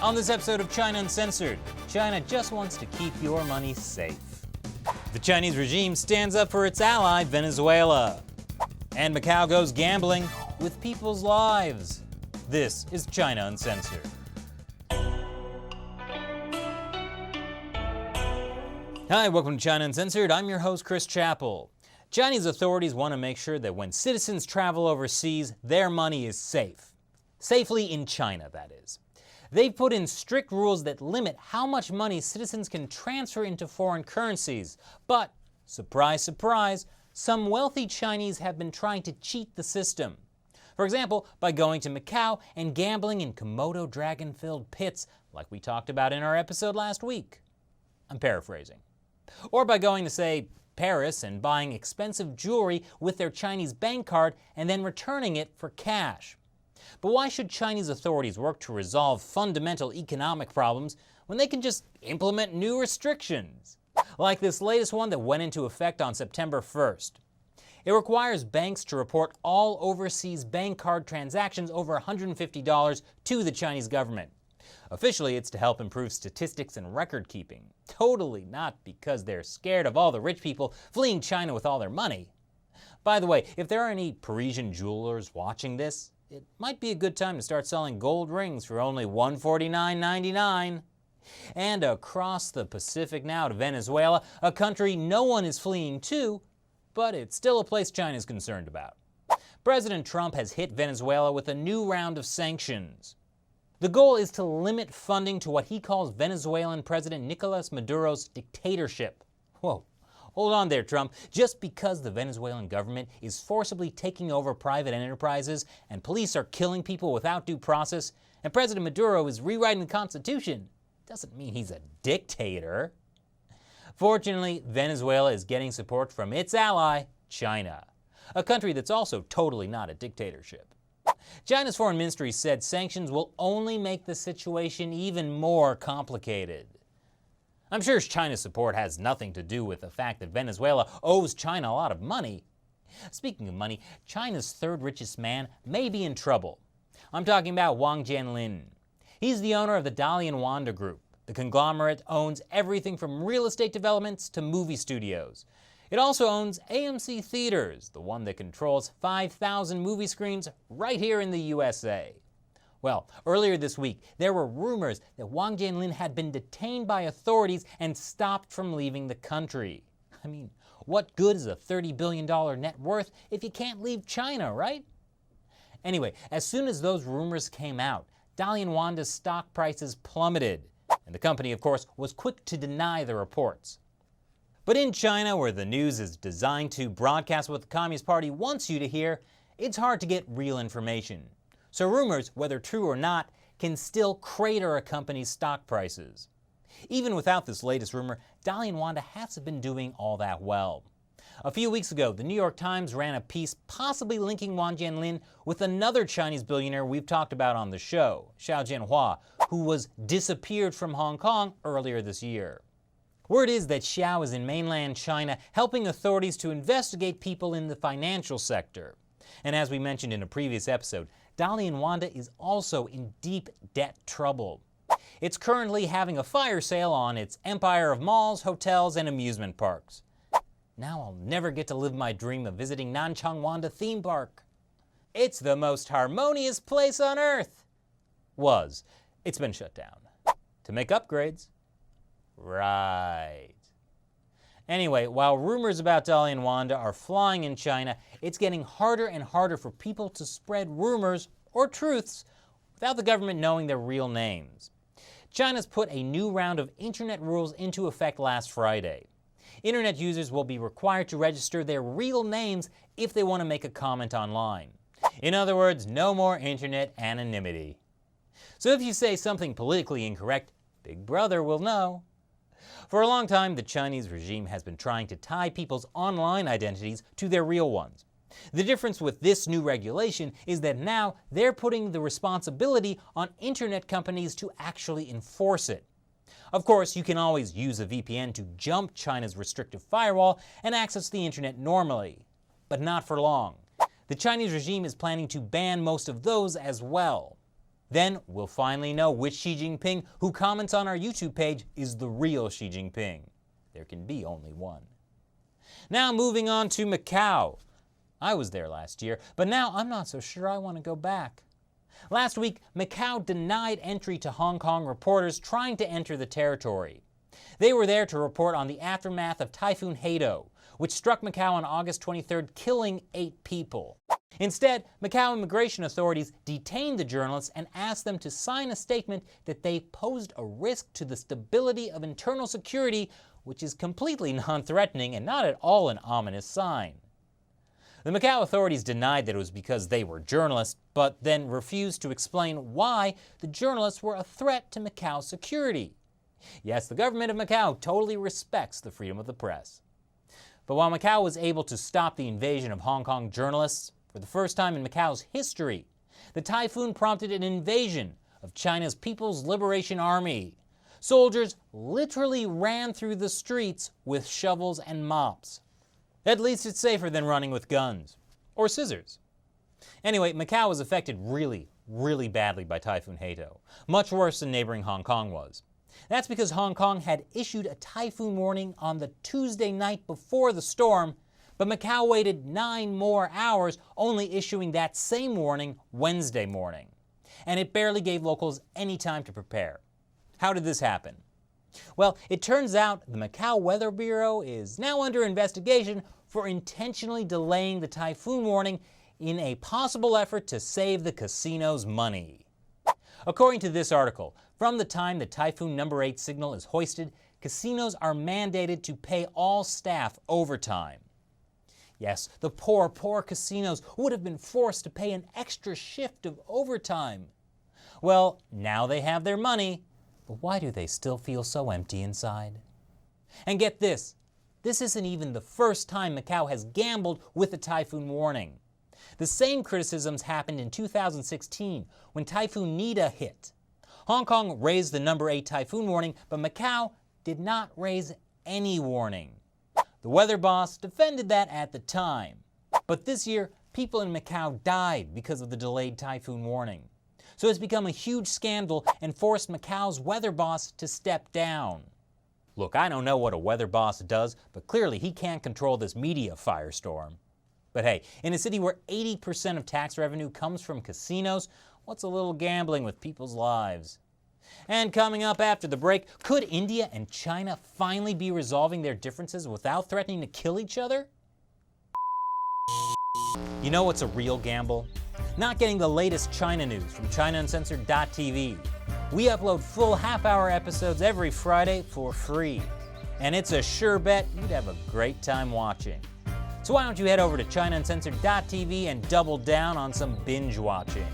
On this episode of China Uncensored, China just wants to keep your money safe. The Chinese regime stands up for its ally, Venezuela. And Macau goes gambling with people's lives. This is China Uncensored. Hi, welcome to China Uncensored. I'm your host, Chris Chappell. Chinese authorities want to make sure that when citizens travel overseas, their money is safe. Safely in China, that is. They've put in strict rules that limit how much money citizens can transfer into foreign currencies. But, surprise, surprise, some wealthy Chinese have been trying to cheat the system. For example, by going to Macau and gambling in Komodo dragon-filled pits, like we talked about in our episode last week. I'm paraphrasing. Or by going to, say, Paris and buying expensive jewelry with their Chinese bank card and then returning it for cash. But why should Chinese authorities work to resolve fundamental economic problems when they can just implement new restrictions? Like this latest one that went into effect on September 1st. It requires banks to report all overseas bank card transactions over $150 to the Chinese government. Officially, it's to help improve statistics and record keeping. Totally not because they're scared of all the rich people fleeing China with all their money. By the way, if there are any Parisian jewelers watching this, it might be a good time to start selling gold rings for only $149.99. And across the Pacific now to Venezuela, a country no one is fleeing to, but it's still a place China's concerned about. President Trump has hit Venezuela with a new round of sanctions. The goal is to limit funding to what he calls Venezuelan President Nicolas Maduro's dictatorship. Whoa. Hold on there, Trump. Just because the Venezuelan government is forcibly taking over private enterprises and police are killing people without due process, and President Maduro is rewriting the Constitution, doesn't mean he's a dictator. Fortunately, Venezuela is getting support from its ally, China, a country that's also totally not a dictatorship. China's foreign ministry said sanctions will only make the situation even more complicated. I'm sure China's support has nothing to do with the fact that Venezuela owes China a lot of money. Speaking of money, China's third richest man may be in trouble. I'm talking about Wang Jianlin. He's the owner of the Dalian Wanda Group. The conglomerate owns everything from real estate developments to movie studios. It also owns AMC Theaters, the one that controls 5,000 movie screens right here in the USA. Well, earlier this week, there were rumors that Wang Jianlin had been detained by authorities and stopped from leaving the country. I mean, what good is a $30 billion net worth if you can't leave China, right? Anyway, as soon as those rumors came out, Dalian Wanda's stock prices plummeted, and the company, of course, was quick to deny the reports. But in China, where the news is designed to broadcast what the Communist Party wants you to hear, it's hard to get real information. So rumors, whether true or not, can still crater a company's stock prices. Even without this latest rumor, Dalian Wanda hasn't been doing all that well. A few weeks ago, the New York Times ran a piece possibly linking Wang Jianlin with another Chinese billionaire we've talked about on the show, Xiao Jianhua, who was disappeared from Hong Kong earlier this year. Word is that Xiao is in mainland China helping authorities to investigate people in the financial sector. And as we mentioned in a previous episode, Dalian Wanda is also in deep debt trouble. It's currently having a fire sale on its empire of malls, hotels, and amusement parks. Now I'll never get to live my dream of visiting Nanchang Wanda theme park. It's the most harmonious place on earth. Was. It's been shut down. To make upgrades. Right. Anyway, while rumors about Dalian Wanda are flying in China, it's getting harder and harder for people to spread rumors or truths without the government knowing their real names. China's put a new round of internet rules into effect last Friday. Internet users will be required to register their real names if they want to make a comment online. In other words, no more internet anonymity. So if you say something politically incorrect, Big Brother will know. For a long time, the Chinese regime has been trying to tie people's online identities to their real ones. The difference with this new regulation is that now they're putting the responsibility on internet companies to actually enforce it. Of course, you can always use a VPN to jump China's restrictive firewall and access the internet normally, but not for long. The Chinese regime is planning to ban most of those as well. Then we'll finally know which Xi Jinping who comments on our YouTube page is the real Xi Jinping. There can be only one. Now moving on to Macau. I was there last year, but now I'm not so sure I want to go back. Last week, Macau denied entry to Hong Kong reporters trying to enter the territory. They were there to report on the aftermath of Typhoon which struck Macau on August 23rd, killing 8 people. Instead, Macau immigration authorities detained the journalists and asked them to sign a statement that they posed a risk to the stability of internal security, which is completely non-threatening and not at all an ominous sign. The Macau authorities denied that it was because they were journalists, but then refused to explain why the journalists were a threat to Macau's security. Yes, the government of Macau totally respects the freedom of the press. But while Macau was able to stop the invasion of Hong Kong journalists, for the first time in Macau's history, the typhoon prompted an invasion of China's People's Liberation Army. Soldiers literally ran through the streets with shovels and mops. At least it's safer than running with guns. Or scissors. Anyway, Macau was affected really badly by Typhoon Hato. Much worse than neighboring Hong Kong was. That's because Hong Kong had issued a typhoon warning on the Tuesday night before the storm, but Macau waited 9 more hours, only issuing that same warning Wednesday morning. And it barely gave locals any time to prepare. How did this happen? Well, it turns out the Macau Weather Bureau is now under investigation for intentionally delaying the typhoon warning in a possible effort to save the casino's money. According to this article, from the time the Typhoon number 8 signal is hoisted, casinos are mandated to pay all staff overtime. Yes, the poor casinos would have been forced to pay an extra shift of overtime. Well, now they have their money, but why do they still feel so empty inside? And get this, this isn't even the first time Macau has gambled with a typhoon warning. The same criticisms happened in 2016 when Typhoon Nita hit. Hong Kong raised the number 8 typhoon warning, but Macau did not raise any warning. The weather boss defended that at the time. But this year, people in Macau died because of the delayed typhoon warning. So it's become a huge scandal and forced Macau's weather boss to step down. Look, I don't know what a weather boss does, but clearly he can't control this media firestorm. But hey, in a city where 80% of tax revenue comes from casinos, what's a little gambling with people's lives? And coming up after the break, could India and China finally be resolving their differences without threatening to kill each other? You know what's a real gamble? Not getting the latest China news from ChinaUncensored.tv. We upload full half-hour episodes every Friday for free. And it's a sure bet you'd have a great time watching. So why don't you head over to ChinaUncensored.tv and double down on some binge watching.